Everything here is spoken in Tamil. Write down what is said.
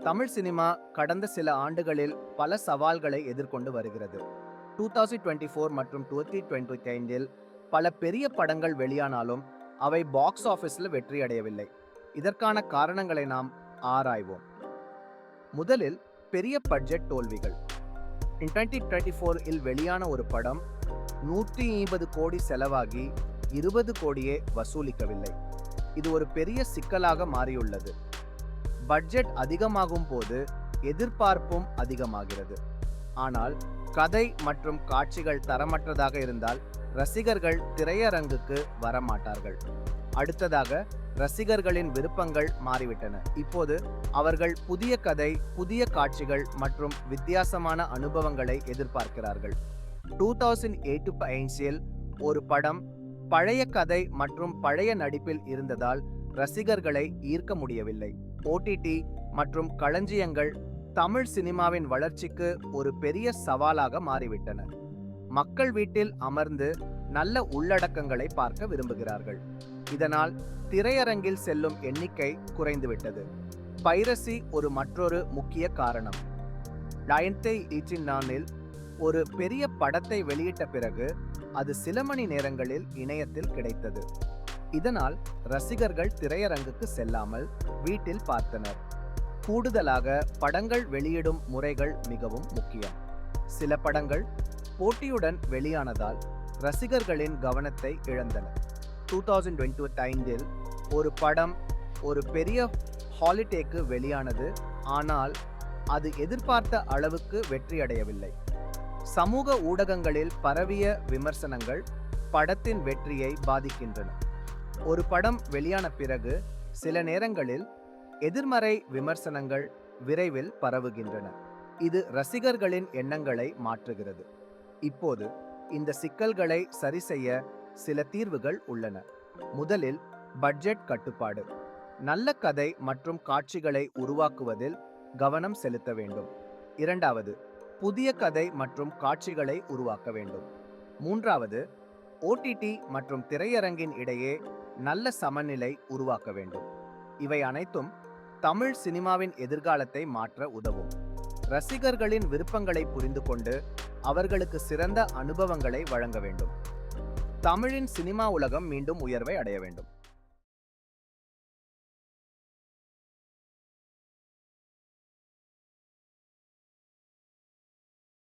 தமிழ் சினிமா கடந்த சில ஆண்டுகளில் பல சவால்களை எதிர்கொண்டு வருகிறது. 2024 மற்றும் 2025இல் பல பெரிய படங்கள் வெளியானாலும் அவை பாக்ஸ் ஆபீஸில் வெற்றி அடையவில்லை. இதற்கான காரணங்களை நாம் ஆராய்வோம். முதலில் பெரிய பட்ஜெட் தோல்விகள். 2024இல் வெளியான ஒரு படம் 150 கோடி செலவாகி 20 கோடியே வசூலிக்கவில்லை. இது ஒரு பெரிய சிக்கலாக மாறியுள்ளது. பட்ஜெட் அதிகமாகும் போது எதிர்பார்ப்பும் அதிகமாகிறது. ஆனால் கதை மற்றும் காட்சிகள் தரமற்றதாக இருந்தால் ரசிகர்கள் திரையரங்குக்கு வரமாட்டார்கள். அடுத்ததாக, ரசிகர்களின் விருப்பங்கள் மாறிவிட்டன. இப்போது அவர்கள் புதிய கதை, புதிய காட்சிகள் மற்றும் வித்தியாசமான அனுபவங்களை எதிர்பார்க்கிறார்கள். 2008இல் ஒரு படம் பழைய கதை மற்றும் பழைய நடிப்பில் இருந்ததால் ரசிகர்களை ஈர்க்க முடியவில்லை. OTT மற்றும் களஞ்சியங்கள் தமிழ் சினிமாவின் வளர்ச்சிக்கு ஒரு பெரிய சவாலாக மாறிவிட்டன. மக்கள் வீட்டில் அமர்ந்து நல்ல உள்ளடக்கங்களை பார்க்க விரும்புகிறார்கள். இதனால் திரையரங்கில் செல்லும் எண்ணிக்கை குறைந்துவிட்டது. பைரசி ஒரு மற்றொரு முக்கிய காரணம். 2018இல் ஒரு பெரிய படத்தை வெளியிட்ட பிறகு அது சில மணி நேரங்களில் இணையத்தில் கிடைத்தது. இதனால் ரசிகர்கள் திரையரங்குக்கு செல்லாமல் வீட்டில் பார்த்தனர். கூடுதலாக, படங்கள் வெளியிடும் முறைகள் மிகவும் முக்கியம். சில படங்கள் போட்டியுடன் வெளியானதால் ரசிகர்களின் கவனத்தை இழந்தன. 2025இல் ஒரு படம் ஒரு பெரிய ஹாலிடேக்கு வெளியானது, ஆனால் அது எதிர்பார்த்த அளவுக்கு வெற்றியடையவில்லை. சமூக ஊடகங்களில் பரவிய விமர்சனங்கள் படத்தின் வெற்றியை பாதிக்கின்றன. ஒரு படம் வெளியான பிறகு சில நேரங்களில் எதிர்மறை விமர்சனங்கள் விரைவில் பரவுகின்றன. இது ரசிகர்களின் எண்ணங்களை மாற்றுகிறது. இப்போது இந்த சிக்கல்களை சரிசெய்ய சில தீர்வுகள் உள்ளன. முதலில், பட்ஜெட் கட்டுப்பாடு. நல்ல கதை மற்றும் காட்சிகளை உருவாக்குவதில் கவனம் செலுத்த வேண்டும். இரண்டாவது, புதிய கதை மற்றும் காட்சிகளை உருவாக்க வேண்டும். மூன்றாவது, OTT மற்றும் திரையரங்கின் இடையே நல்ல சமநிலை உருவாக்க வேண்டும். இவை அனைத்தும் தமிழ் சினிமாவின் எதிர்காலத்தை மாற்ற உதவும். ரசிகர்களின் விருப்பங்களை புரிந்து கொண்டு அவர்களுக்கு சிறந்த அனுபவங்களை வழங்க வேண்டும். தமிழின் சினிமா உலகம் மீண்டும் உயர்வை அடைய வேண்டும்.